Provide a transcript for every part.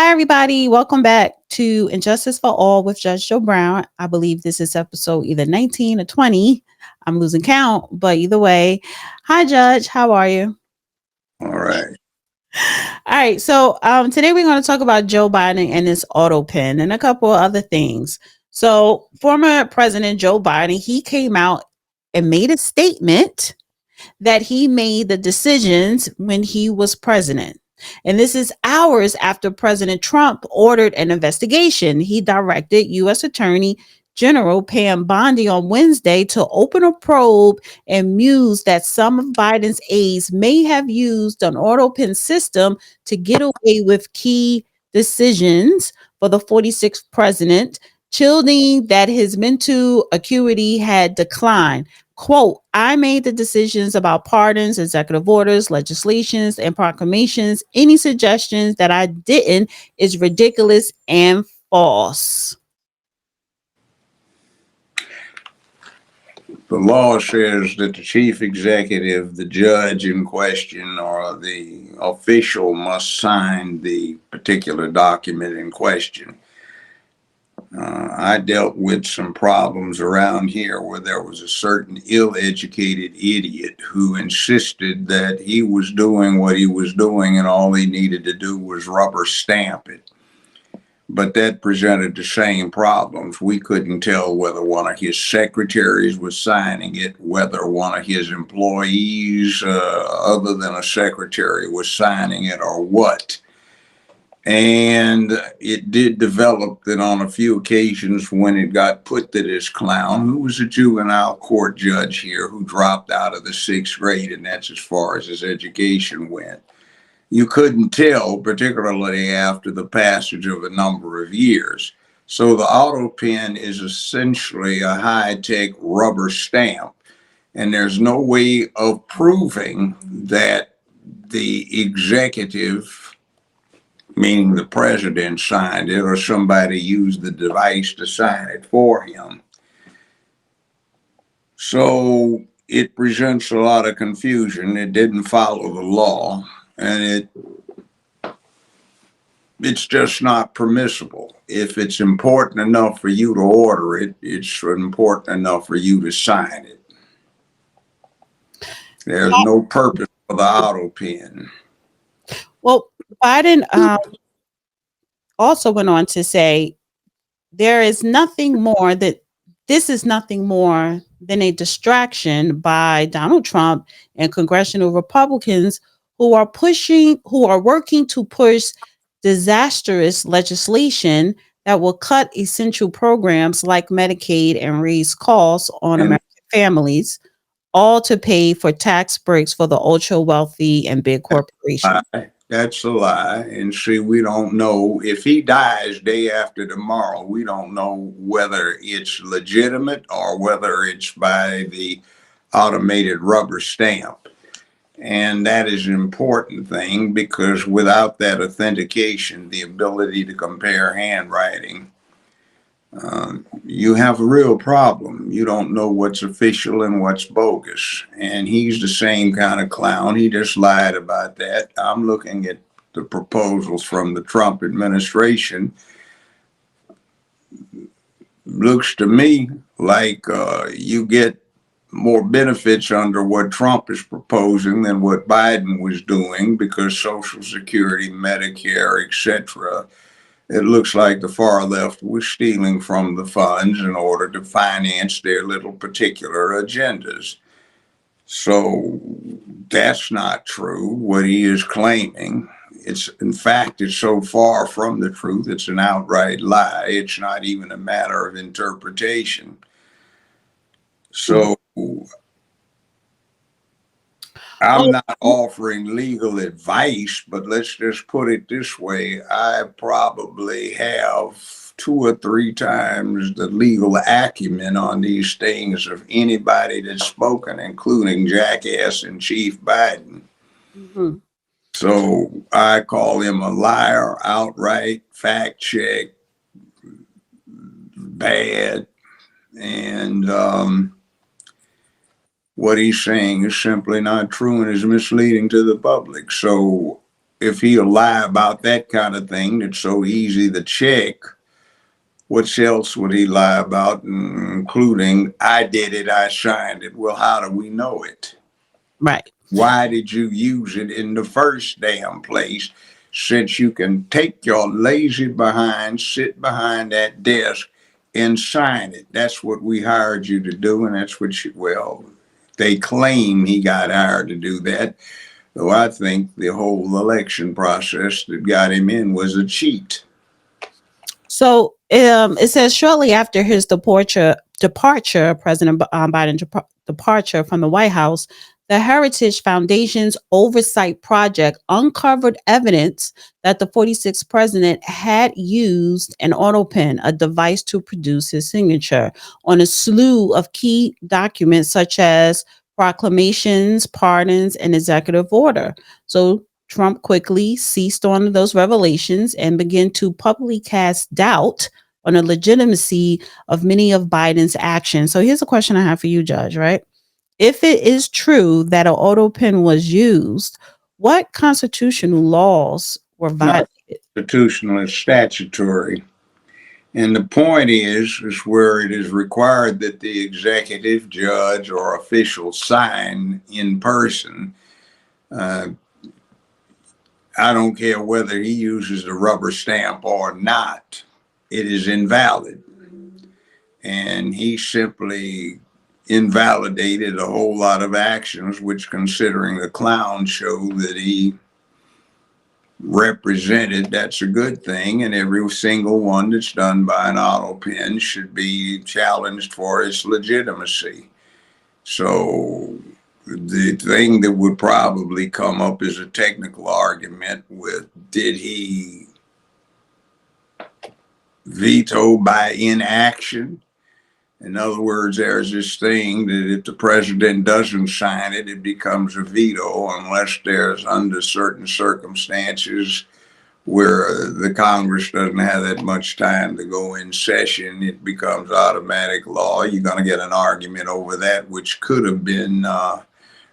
Hi, everybody. Welcome back to Injustice for All with Judge Joe Brown. I believe this is episode either 19 or 20. I'm losing count, but either way. Hi, Judge. How are you? All right. All right. So today we're going to talk about Joe Biden and his auto pen and a couple of other things. So former President Joe Biden, he came out and made a statement that he made the decisions when he was president. And this is hours after President Trump ordered an investigation. He directed U.S. Attorney General Pam Bondi on Wednesday to open a probe and mused that some of Biden's aides may have used an auto pen system to get away with key decisions for the 46th president, chilling that his mental acuity had declined. Quote, I made the decisions about pardons, executive orders, legislations, and proclamations. Any suggestions that I didn't is ridiculous and false. The law says that the chief executive, the judge in question, or the official must sign the particular document in question. I dealt with some problems around here where there was a certain ill-educated idiot who insisted that he was doing what he was doing and all he needed to do was rubber stamp it. But that presented the same problems. We couldn't tell whether one of his secretaries was signing it, whether one of his employees, other than a secretary, was signing it, or what. And it did develop that on a few occasions when it got put to this clown, who was a juvenile court judge here, who dropped out of the 6th grade, and that's as far as his education went. You couldn't tell, particularly after the passage of a number of years. So the auto pen is essentially a high-tech rubber stamp, and there's no way of proving that the executive, meaning the president, signed it or somebody used the device to sign it for him. So it presents a lot of confusion. It didn't follow the law, and it's just not permissible. If it's important enough for you to order it, it's important enough for you to sign it. There's no purpose for the auto pen. Well, Biden also went on to say there is nothing more that this is nothing more than a distraction by Donald Trump and congressional Republicans who are working to push disastrous legislation that will cut essential programs like Medicaid and raise costs on American families, all to pay for tax breaks for the ultra wealthy and big corporations. That's a lie. And see, we don't know if he dies day after tomorrow. We don't know whether it's legitimate or whether it's by the automated rubber stamp. And that is an important thing because without that authentication, the ability to compare handwriting, you have a real problem. You don't know what's official and what's bogus. And he's the same kind of clown. He just lied about that. I'm looking at the proposals from the Trump administration. Looks to me like you get more benefits under what Trump is proposing than what Biden was doing because Social Security, Medicare, etc., it looks like the far left was stealing from the funds in order to finance their little particular agendas. So that's not true, what he is claiming. In fact, it's so far from the truth, it's an outright lie. It's not even a matter of interpretation. So I'm not offering legal advice, but let's just put it this way. I probably have 2 or 3 times the legal acumen on these things of anybody that's spoken, including jackass and Chief Biden. Mm-hmm. So I call him a liar outright, fact check, bad, and what he's saying is simply not true and is misleading to the public. So if he'll lie about that kind of thing that's so easy to check, what else would he lie about, including, I did it, I signed it? Well, how do we know it? Right. Why did you use it in the first damn place? Since you can take your lazy behind, sit behind that desk and sign it. That's what we hired you to do, and that's what you, well, they claim he got hired to do that. Though I think the whole election process that got him in was a cheat. So it says shortly after his departure, President Biden's departure from the White House, the Heritage Foundation's oversight project uncovered evidence that the 46th president had used an auto pen, a device to produce his signature, on a slew of key documents such as proclamations, pardons, and executive order. So Trump quickly seized on those revelations and began to publicly cast doubt on the legitimacy of many of Biden's actions. So here's a question I have for you, Judge, right? If it is true that an auto pen was used, what constitutional laws were Not violated? constitutional, it's statutory. And the point is where it is required that the executive, judge, or official sign in person. Uh, I don't care whether he uses the rubber stamp or not, it is invalid. And he simply invalidated a whole lot of actions, which, considering the clown show that he represented, that's a good thing. And every single one that's done by an auto pen should be challenged for its legitimacy. So the thing that would probably come up is a technical argument with, did he veto by inaction? In other words, there's this thing that if the president doesn't sign it, it becomes a veto unless there's under certain circumstances where the Congress doesn't have that much time to go in session, it becomes automatic law. You're going to get an argument over that, which could have been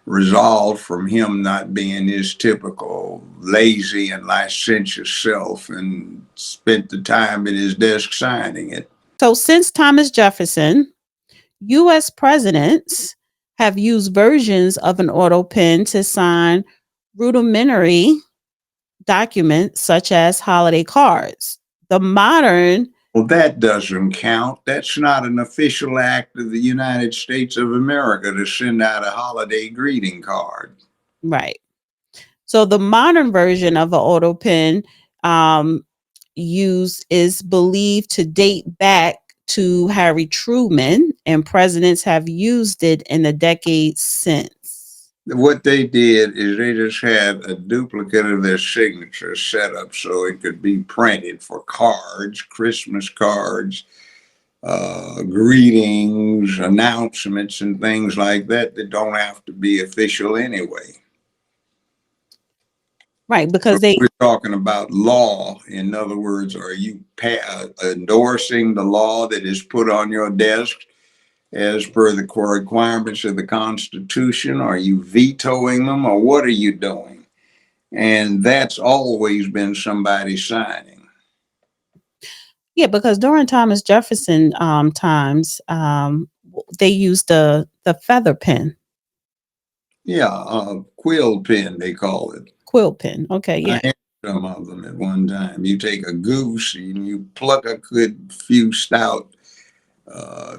resolved from him not being his typical lazy and licentious self and spent the time at his desk signing it. So since Thomas Jefferson, US presidents have used versions of an auto pen to sign rudimentary documents such as holiday cards. The modern Well, that doesn't count. That's not an official act of the United States of America to send out a holiday greeting card. right. So the modern version of an auto pen um, used is believed to date back to Harry Truman, and presidents have used it in the decades since. What they did is they just had a duplicate of their signature set up so it could be printed for cards, Christmas cards, greetings, announcements, and things like that that don't have to be official anyway. Right, So because they we're talking about law. In other words, are you endorsing the law that is put on your desk as per the requirements of the Constitution? Are you vetoing them, or what are you doing? And that's always been somebody signing. yeah, because during Thomas Jefferson times, they used the feather pen, Yeah, quill pen, they call it. quill pen. Okay, I yeah. had some of them at one time. You take a goose and you pluck a good few stout uh,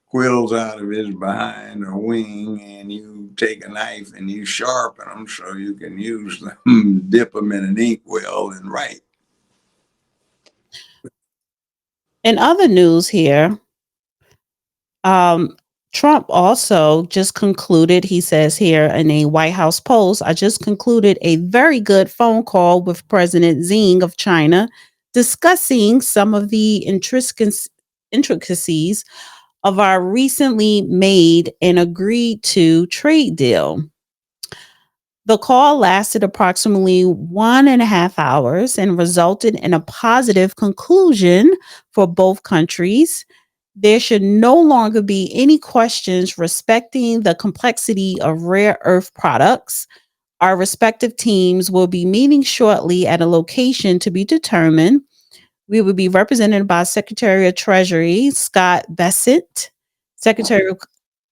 quills out of his behind or wing, and you take a knife and you sharpen them so you can use them, dip them in an inkwell and write. In other news here, Um, Trump also just concluded, he says here in a White House post, I just concluded a very good phone call with President Xi of China discussing some of the intricacies of our recently made and agreed to trade deal. The call lasted approximately 1.5 hours and resulted in a positive conclusion for both countries. There should no longer be any questions respecting the complexity of rare earth products, Our respective teams will be meeting shortly at a location to be determined. We will be represented by Secretary of Treasury Scott Bessent, Secretary of,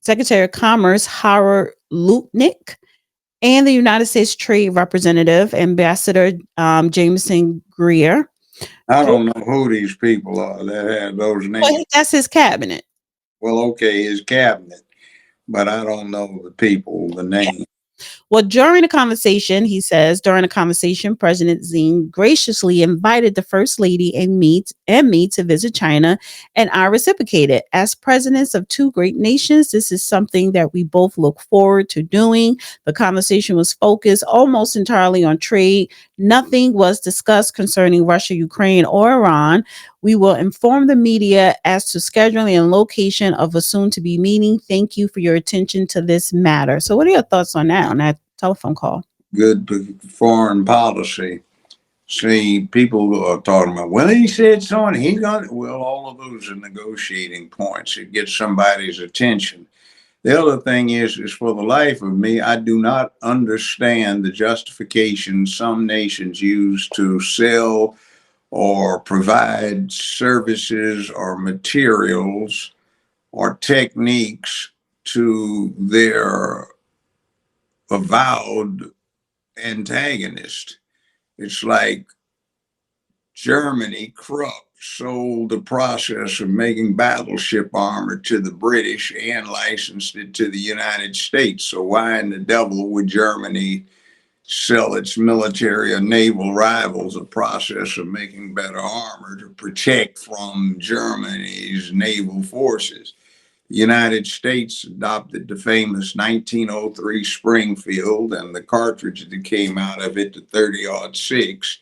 Secretary of Commerce Howard Lutnick, and the United States Trade Representative Ambassador Jameson Greer. I Well, don't know who these people are that have those names. that's his cabinet. Well, okay, his cabinet, but I don't know the people, the name. Well, during the conversation, he says, during the conversation, President Xi graciously invited the First Lady and me to visit China, and I reciprocated. As presidents of two great nations, this is something that we both look forward to doing. The conversation was focused almost entirely on trade. Nothing was discussed concerning Russia, Ukraine, or Iran. We will inform the media as to scheduling and location of a soon to be meeting. Thank you for your attention to this matter. So, what are your thoughts on that telephone call? Good foreign policy. See, people are talking about, well, he said something, he got it. Well, all of those are negotiating points. It gets somebody's attention. The other thing is for the life of me, I do not understand the justification some nations use to sell or provide services or materials or techniques to their avowed antagonist. It's like Germany, Krupp, sold the process of making battleship armor to the British and licensed it to the United States. So why in the devil would Germany sell its military or naval rivals a process of making better armor to protect from Germany's naval forces? The United States adopted the famous 1903 Springfield and the cartridge that came out of it, the 30-06,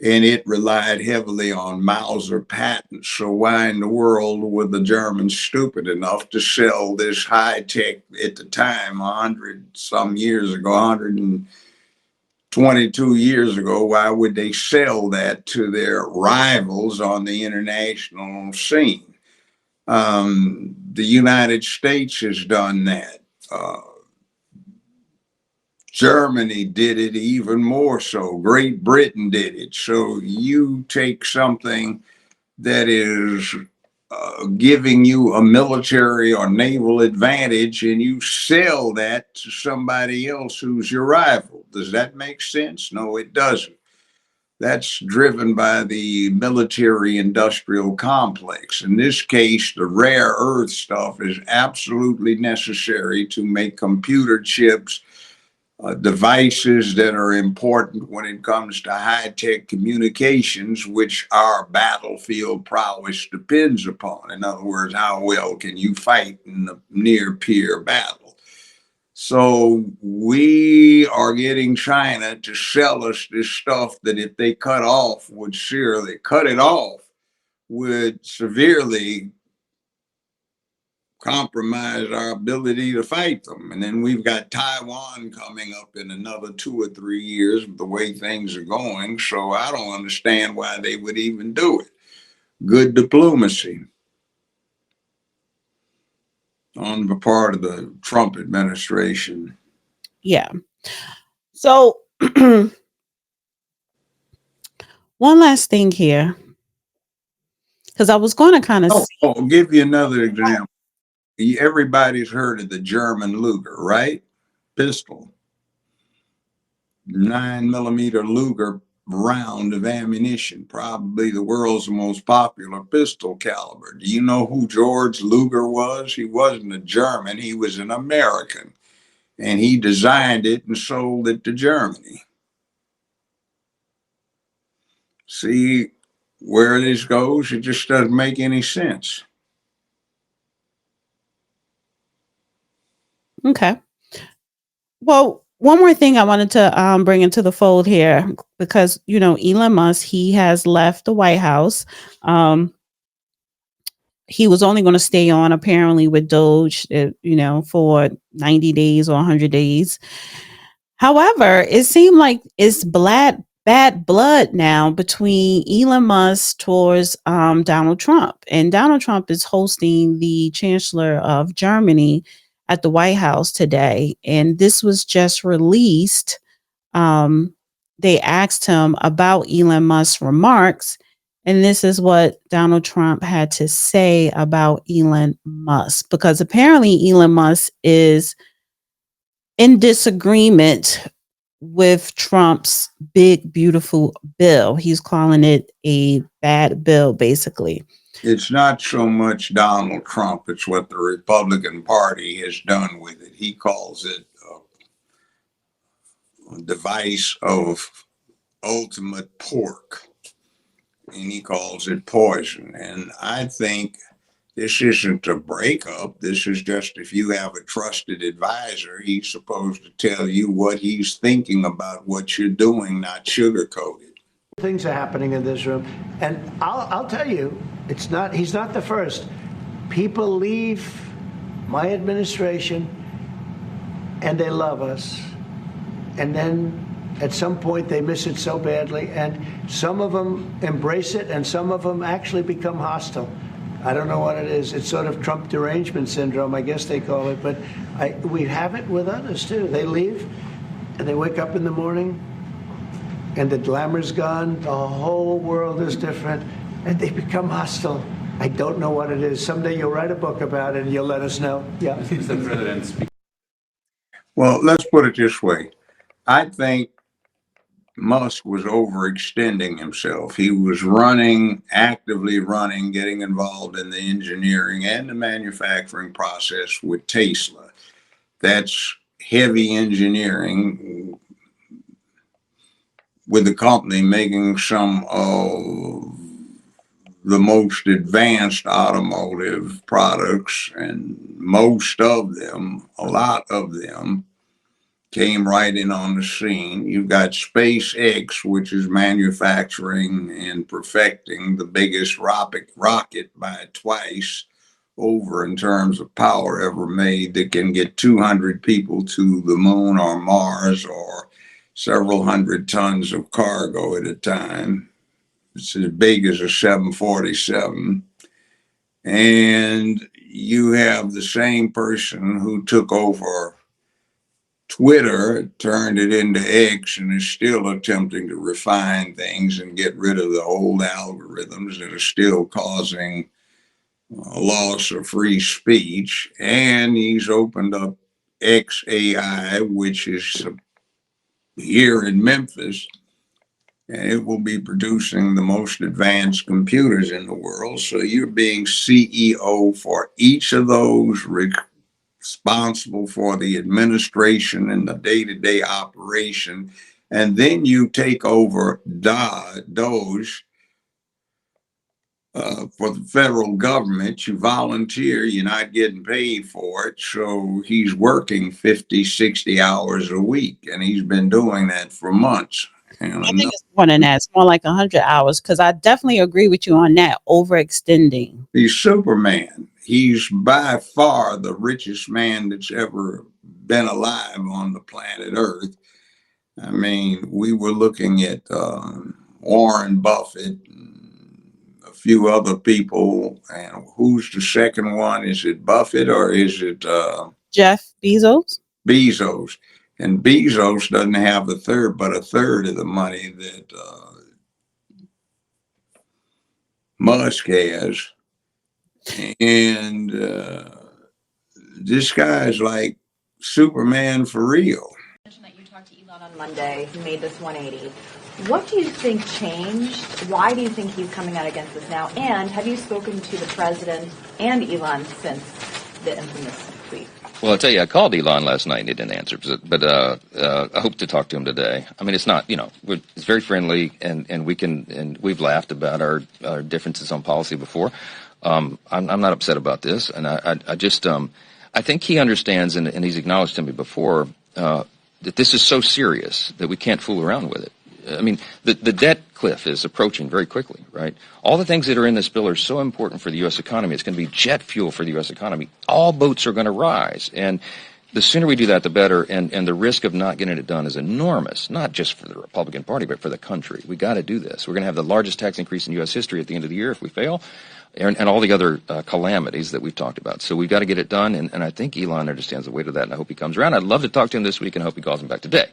and it relied heavily on Mauser patents. So why in the world were the Germans stupid enough to sell this high tech at the time, 100 some years ago, 122 years ago? Why would they sell that to their rivals on the international scene? The United States has done that. Germany did it even more so. Great Britain did it. So you take something that is giving you a military or naval advantage and you sell that to somebody else who's your rival. Does that make sense? No, it doesn't. That's driven by the military industrial complex. In this case, the rare earth stuff is absolutely necessary to make computer chips, devices that are important when it comes to high tech communications, which our battlefield prowess depends upon. In other words, how well can you fight in a near peer battle? So we are getting China to sell us this stuff that if they cut off would seriously cut it off would severely compromise our ability to fight them. And then we've got Taiwan coming up in another 2 or 3 years, the way things are going. So I don't understand why they would even do it. Good diplomacy on the part of the Trump administration. Yeah. So, one last thing here, because I was going to kind of Oh, see. I'll give you another example. Everybody's heard of the German Luger, right? Pistol, 9 millimeter Luger round of ammunition, probably the world's most popular pistol caliber. Do you know who George Luger was? He wasn't a German, he was an American, and he designed it and sold it to Germany. See where this goes? It just doesn't make any sense. Okay. Well, one more thing I wanted to bring into the fold here, because Elon Musk, he has left the White House. Um, he was only going to stay on apparently with Doge, for 90 days or 100 days. However, it seemed like it's bad blood now between Elon Musk towards Donald Trump. And Donald Trump is hosting the Chancellor of Germany at the White House today. And this was just released um, they asked him about Elon Musk's remarks, and this is what Donald Trump had to say about Elon Musk, because apparently Elon Musk is in disagreement with Trump's big, beautiful bill. He's calling it a bad bill, basically. It's not so much Donald Trump, it's what the Republican Party has done with it. He calls it a device of ultimate pork, and he calls it poison. And I think this isn't a breakup. This is just, if you have a trusted advisor, he's supposed to tell you what he's thinking about what you're doing, not sugarcoat it. Things are happening in this room, and I'll tell you, he's not the first. People leave my administration and they love us, and then at some point they miss it so badly, and some of them embrace it and some of them actually become hostile. I don't know what it is. It's sort of Trump derangement syndrome, I guess they call it, but we have it with others too. They leave and they wake up in the morning and the glamour's gone, the whole world is different, and they become hostile. I don't know what it is. Someday you'll write a book about it and you'll let us know. Yeah. Mr. President. Well, let's put it this way. I think Musk was overextending himself. He was actively running, getting involved in the engineering and the manufacturing process with Tesla. That's heavy engineering, with the company making some of the most advanced automotive products, and most of them, a lot of them, came right in on the scene. You've got SpaceX, which is manufacturing and perfecting the biggest rocket by twice over in terms of power ever made, that can get 200 people to the moon or Mars, or several hundred tons of cargo at a time. It's as big as a 747. And you have the same person who took over Twitter, turned it into X, and is still attempting to refine things and get rid of the old algorithms that are still causing a loss of free speech. And he's opened up XAI, which is here in Memphis, and it will be producing the most advanced computers in the world. So you're being CEO for each of those, responsible for the administration and the day-to-day operation, and then you take over Doge for the federal government. You volunteer, you're not getting paid for it, so he's working 50, 60 hours a week, and he's been doing that for months. And I think it's more than that. It's more like 100 hours, because I definitely agree with you on that, overextending. he's Superman. He's by far the richest man that's ever been alive on the planet Earth. I mean, we were looking at Warren Buffett and a few other people. And who's the second one? Is it Buffett or is it Jeff Bezos? Bezos? And Bezos doesn't have a third of the money that Musk has. And this guy's like Superman for real. That you talked to Elon on Monday, who made this 180. What do you think changed? Why do you think he's coming out against this now? And have you spoken to the president and Elon since the infamous tweet? Well, I'll tell you, I called Elon last night and he didn't answer, but I hope to talk to him today. I mean, it's not, it's very friendly, and we've laughed about our differences on policy before. I'm not upset about this, and I just I think he understands, and he's acknowledged to me before, that this is so serious that we can't fool around with it. I mean, the debt cliff is approaching very quickly, right? All the things that are in this bill are so important for the U.S. economy. It's going to be jet fuel for the U.S. economy. All boats are going to rise. And the sooner we do that, the better. And the risk of not getting it done is enormous, not just for the Republican Party, but for the country. We got to do this. We're going to have the largest tax increase in U.S. history at the end of the year if we fail, and all the other calamities that we've talked about. So we've got to get it done, and I think Elon understands the weight of that, and I hope he comes around. I'd love to talk to him this week, and I hope he calls him back today.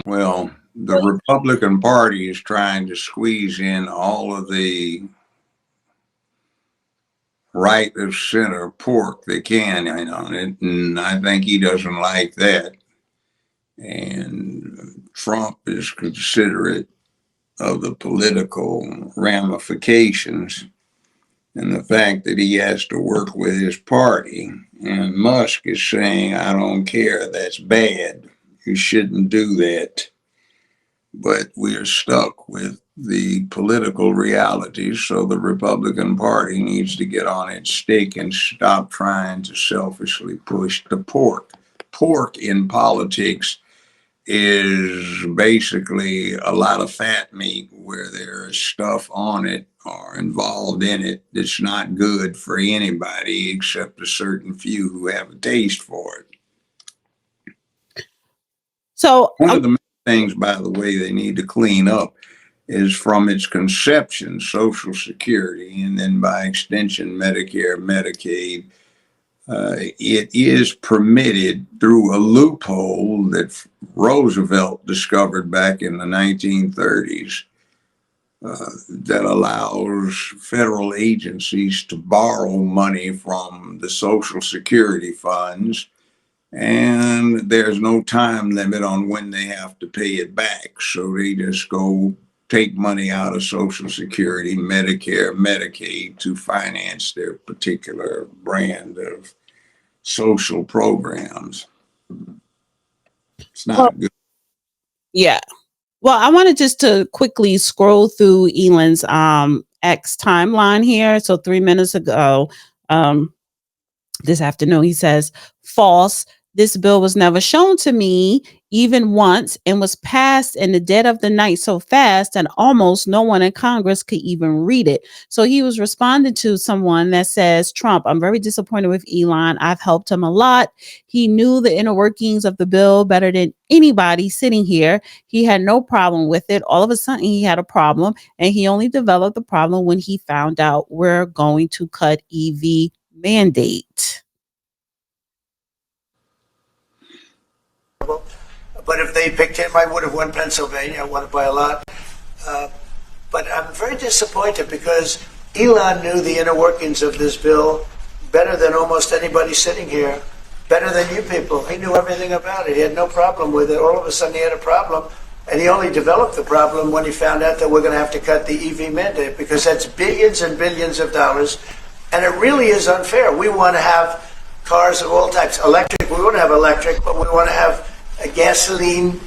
Well, the Republican Party is trying to squeeze in all of the right of center pork they can on it, and I think he doesn't like that. And Trump is considerate of the political ramifications and the fact that he has to work with his party. And Musk is saying, I don't care, that's bad. You shouldn't do that. But we are stuck with the political realities, so the Republican Party needs to get on its stake and stop trying to selfishly push the pork. Pork in politics is basically a lot of fat meat where there's stuff on it or involved in it that's not good for anybody except a certain few who have a taste for it. So one of the things, by the way, they need to clean up is from its conception, Social Security, and then by extension, Medicare, Medicaid. It is permitted through a loophole that Roosevelt discovered back in the 1930s that allows federal agencies to borrow money from the Social Security funds, and there's no time limit on when they have to pay it back. So they just go take money out of Social Security, Medicare, Medicaid to finance their particular brand of social programs. It's not good. Yeah. Well, I wanted just to quickly scroll through Elon's X timeline here. So 3 minutes ago, this afternoon, he says, false. This bill was never shown to me even once and was passed in the dead of the night so fast that almost no one in Congress could even read it. So he was responding to someone that says, Trump, I'm very disappointed with Elon. I've helped him a lot. He knew the inner workings of the bill better than anybody sitting here. He had no problem with it. All of a sudden, he had a problem, and he only developed the problem when he found out we're going to cut EV mandate. But if they picked him, I would have won Pennsylvania. I won it by a lot. But I'm very disappointed because Elon knew the inner workings of this bill better than almost anybody sitting here, better than you people. He knew everything about it. He had no problem with it. All of a sudden he had a problem, and he only developed the problem when he found out that we're going to have to cut the EV mandate, because that's billions and billions of dollars, and it really is unfair. We want to have cars of all types. Electric, we want to have electric, but we want to have a gasoline,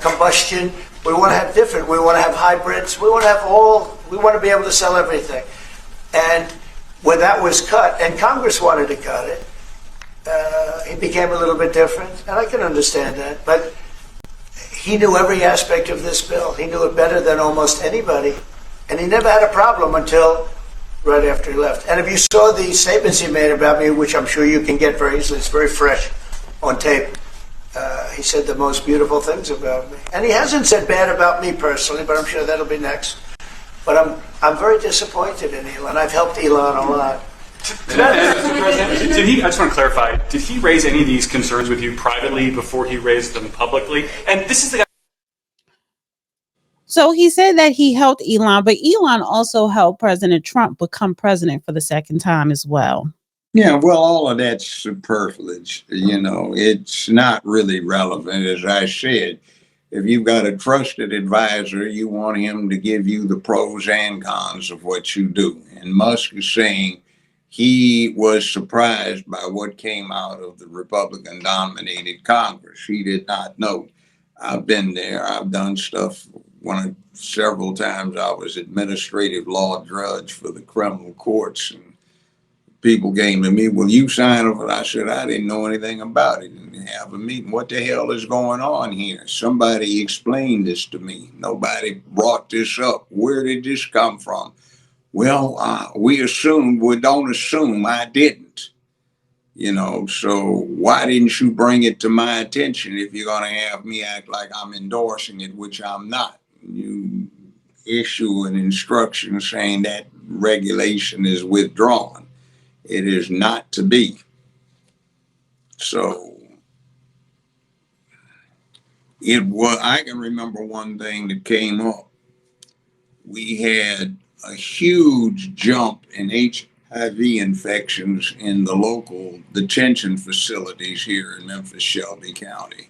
combustion. We want to have different. We want to have hybrids. We want to have all. We want to be able to sell everything. And when that was cut, and Congress wanted to cut it, it became a little bit different. And I can understand that. But he knew every aspect of this bill. He knew it better than almost anybody. And he never had a problem until right after he left. And if you saw the statements he made about me, which I'm sure you can get very easily, it's very fresh on tape. He said the most beautiful things about me. And he hasn't said bad about me personally, but I'm sure that'll be next. But I'm very disappointed in Elon. I've helped Elon a lot. Did he, I just want to clarify, did he raise any of these concerns with you privately before he raised them publicly? And this is the guy. So he said that he helped Elon, but Elon also helped President Trump become president for the second time as well. Yeah, well, all of that's superfluous. You know, it's not really relevant. As I said, if you've got a trusted advisor, you want him to give you the pros and cons of what you do. And Musk is saying he was surprised by what came out of the Republican-dominated Congress. He did not know. I've been there. I've done stuff. Several times I was administrative law judge for the criminal courts, and people came to me, will you sign up? And I said, I didn't know anything about it. And have a meeting. What the hell is going on here? Somebody explained this to me. Nobody brought this up. Where did this come from? Well, we don't assume I didn't. So why didn't you bring it to my attention if you're going to have me act like I'm endorsing it, which I'm not? You issue an instruction saying that regulation is withdrawn. It is not to be. So I can remember one thing that came up. We had a huge jump in HIV infections in the local detention facilities here in Memphis, Shelby County.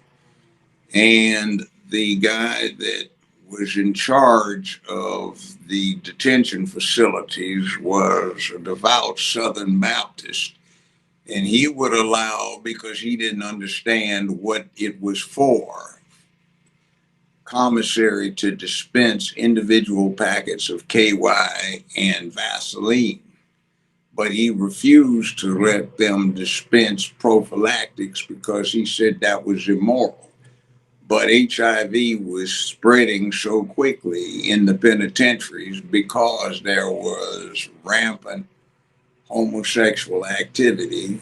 And the guy that was in charge of the detention facilities was a devout Southern Baptist. And he would allow, because he didn't understand what it was for, commissary to dispense individual packets of KY and Vaseline. But he refused to let them dispense prophylactics because he said that was immoral. But HIV was spreading so quickly in the penitentiaries because there was rampant homosexual activity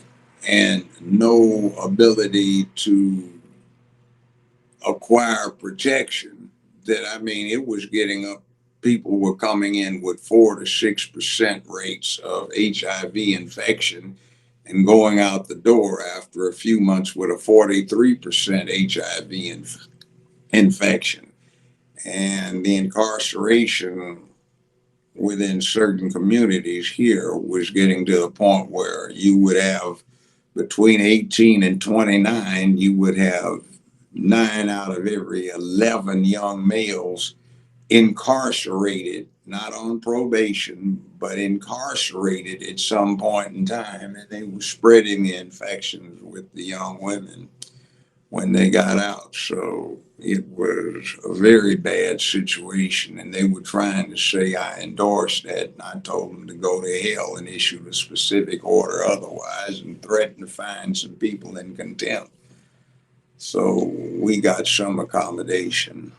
and no ability to acquire protection, that it was getting up. People were coming in with 4 to 6% rates of HIV infection and going out the door after a few months with a 43% HIV infection. And the incarceration within certain communities here was getting to the point where you would have between 18 and 29, you would have 9 out of every 11 young males incarcerated, not on probation, but incarcerated at some point in time. And they were spreading the infections with the young women when they got out. So it was a very bad situation. And they were trying to say I endorsed that. And I told them to go to hell and issue a specific order otherwise and threatened to find some people in contempt. So we got some accommodation.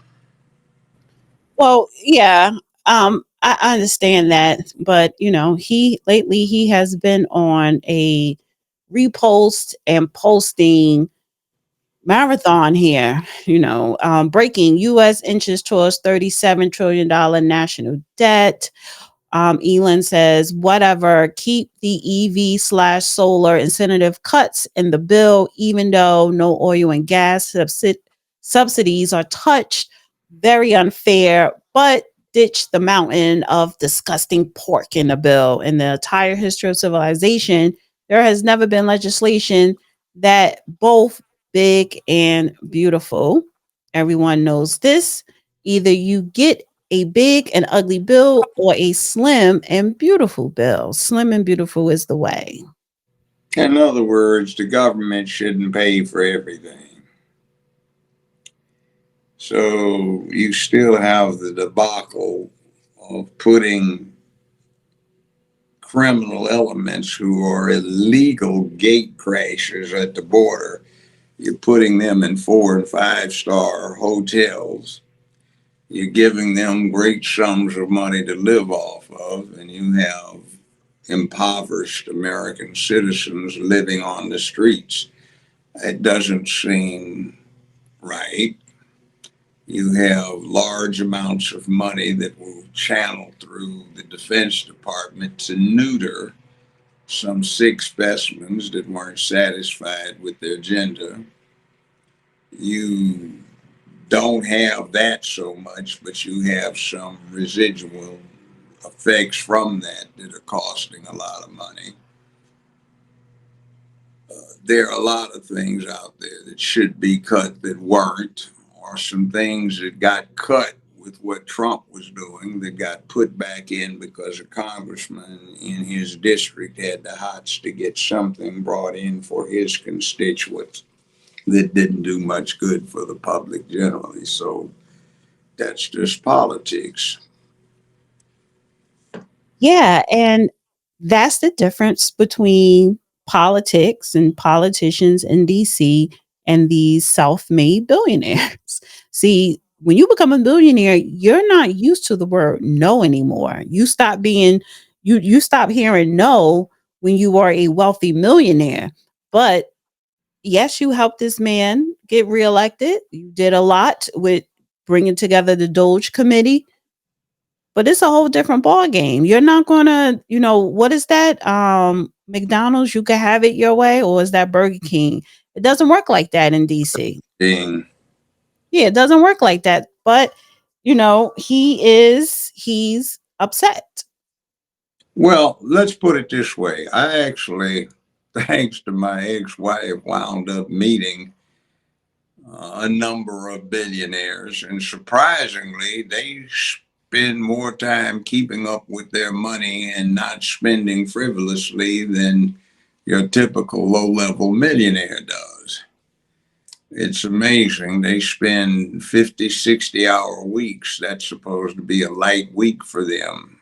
Well, yeah, I understand that, but he lately he has been on a repost and posting marathon here. Breaking U.S. inches towards $37 trillion national debt. Elon says, whatever, keep the EV/solar incentive cuts in the bill, even though no oil and gas subsidies are touched. Very unfair, but ditch the mountain of disgusting pork in the bill. In the entire history of civilization, there has never been legislation that both big and beautiful. Everyone knows this. Either you get a big and ugly bill or a slim and beautiful bill. Slim and beautiful is the way. In other words, the government shouldn't pay for everything. So you still have the debacle of putting criminal elements who are illegal gate crashers at the border. You're putting them in 4 and 5 star hotels. You're giving them great sums of money to live off of, and you have impoverished American citizens living on the streets. It doesn't seem right. You have large amounts of money that will channel through the Defense Department to neuter some sick specimens that weren't satisfied with their gender. You don't have that so much, but you have some residual effects from that are costing a lot of money. There are a lot of things out there that should be cut that weren't, or some things that got cut with what Trump was doing that got put back in because a congressman in his district had the hots to get something brought in for his constituents that didn't do much good for the public generally. So that's just politics. Yeah, and that's the difference between politics and politicians in DC and these self-made billionaires. See, when you become a billionaire, you're not used to the word no anymore. You stop hearing no when you are a wealthy millionaire. But yes, you helped this man get reelected. You did a lot with bringing together the Doge committee, but it's a whole different ball game. You're not gonna, what is that? McDonald's, you can have it your way, or is that Burger King? It doesn't work like that in DC. Being, Yeah, it doesn't work like that. But he's upset. well, let's put it this way. I actually, thanks to my ex-wife, wound up meeting a number of billionaires, and surprisingly, they spend more time keeping up with their money and not spending frivolously than your typical low-level millionaire does. It's amazing. They spend 50, 60-hour weeks. That's supposed to be a light week for them.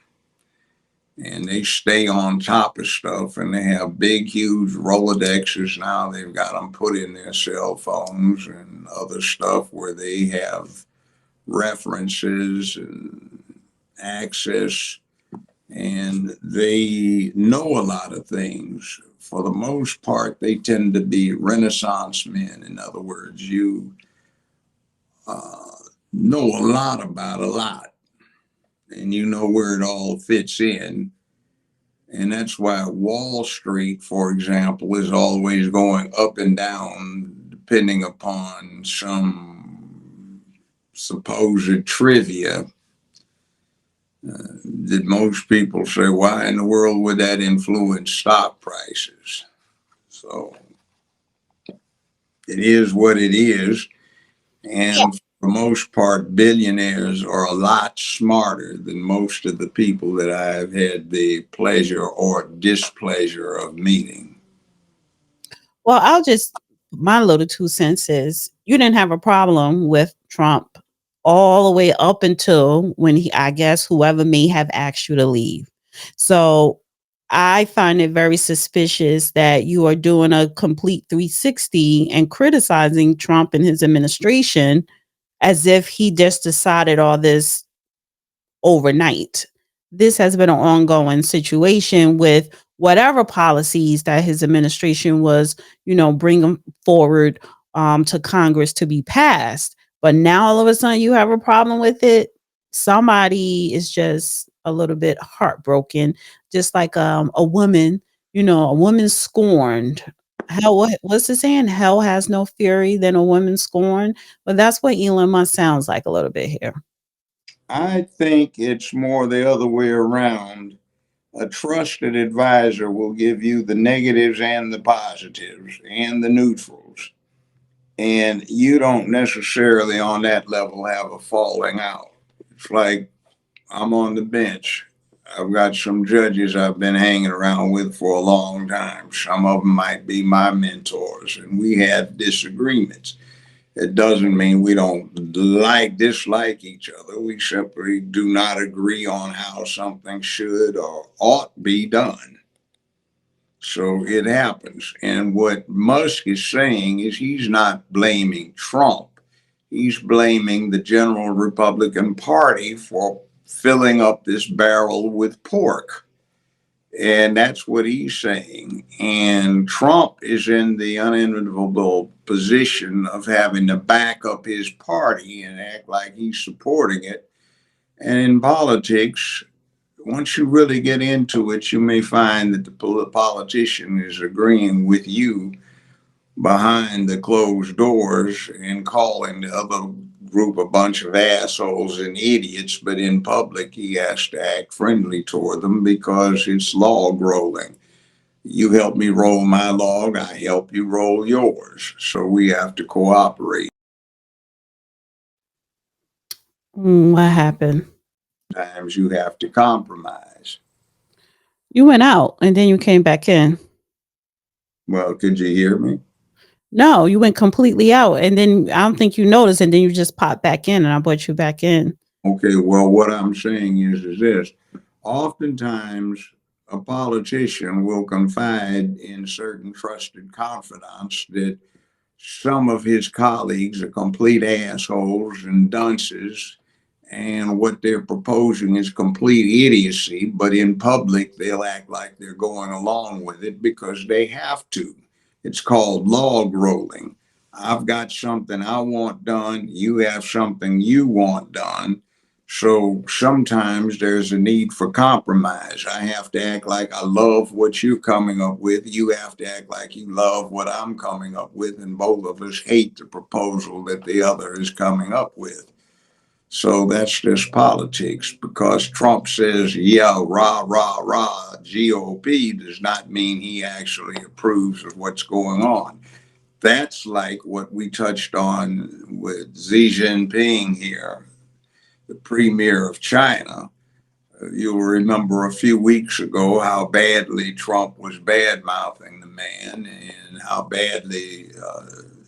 And they stay on top of stuff, and they have big, huge Rolodexes now. They've got them put in their cell phones and other stuff where they have references and access, and they know a lot of things. For the most part, they tend to be Renaissance men. In other words, you know a lot about a lot, and you know where it all fits in. And that's why Wall Street, for example, is always going up and down depending upon some supposed trivia that most people say, why in the world would that influence stock prices? So it is what it is. And for the most part, billionaires are a lot smarter than most of the people that I've had the pleasure or displeasure of meeting. Well, my little 2 cents is you didn't have a problem with Trump all the way up until when I guess whoever may have asked you to leave. So I find it very suspicious that you are doing a complete 360 and criticizing Trump and his administration as if he just decided all this overnight. This has been an ongoing situation with whatever policies that his administration was, bringing forward to Congress to be passed. But now all of a sudden you have a problem with it. Somebody is just a little bit heartbroken, just like a woman, a woman scorned. Hell, what's the saying? Hell has no fury than a woman scorned. But that's what Elon Musk sounds like a little bit here. I think it's more the other way around. A trusted advisor will give you the negatives and the positives and the neutrals. And you don't necessarily on that level have a falling out. It's like I'm on the bench. I've got some judges I've been hanging around with for a long time. Some of them might be my mentors, and we have disagreements. It doesn't mean we don't dislike each other. We simply do not agree on how something should or ought be done. So it happens. And what Musk is saying is he's not blaming Trump. He's blaming the general Republican Party for filling up this barrel with pork. And that's what he's saying. And Trump is in the unenviable position of having to back up his party and act like he's supporting it. And in politics, once you really get into it, you may find that the politician is agreeing with you behind the closed doors and calling the other group a bunch of assholes and idiots, but in public he has to act friendly toward them because it's log rolling. You help me roll my log, I help you roll yours. So we have to cooperate. What happened? Sometimes you have to compromise. You went out and then you came back in. Well, could you hear me? No, you went completely out and then I don't think you noticed and then you just popped back in and I brought you back in. Okay, well, what I'm saying is this. Oftentimes, a politician will confide in certain trusted confidants that some of his colleagues are complete assholes and dunces, and what they're proposing is complete idiocy, but in public, they'll act like they're going along with it because they have to. It's called log rolling. I've got something I want done. You have something you want done. So sometimes there's a need for compromise. I have to act like I love what you're coming up with. You have to act like you love what I'm coming up with. And both of us hate the proposal that the other is coming up with. So that's just politics. Because Trump says, yeah, rah, rah, rah, GOP does not mean he actually approves of what's going on. That's like what we touched on with Xi Jinping here, the premier of China. You'll remember a few weeks ago how badly Trump was bad mouthing the man and how badly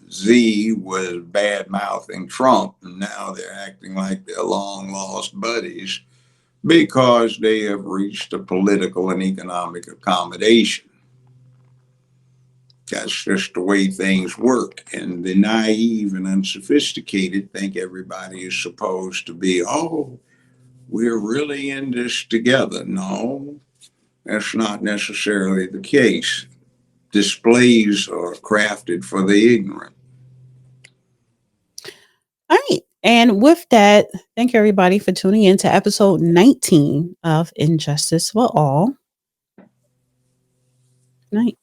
Xi was bad mouthing Trump. And now they're acting like they're long lost buddies because they have reached a political and economic accommodation. That's just the way things work. And the naive and unsophisticated think everybody is supposed to be, oh, we're really in this together. No, that's not necessarily the case. Displays are crafted for the ignorant. All right. And with that, thank you everybody for tuning in to episode 19 of Injustice for All. Good night.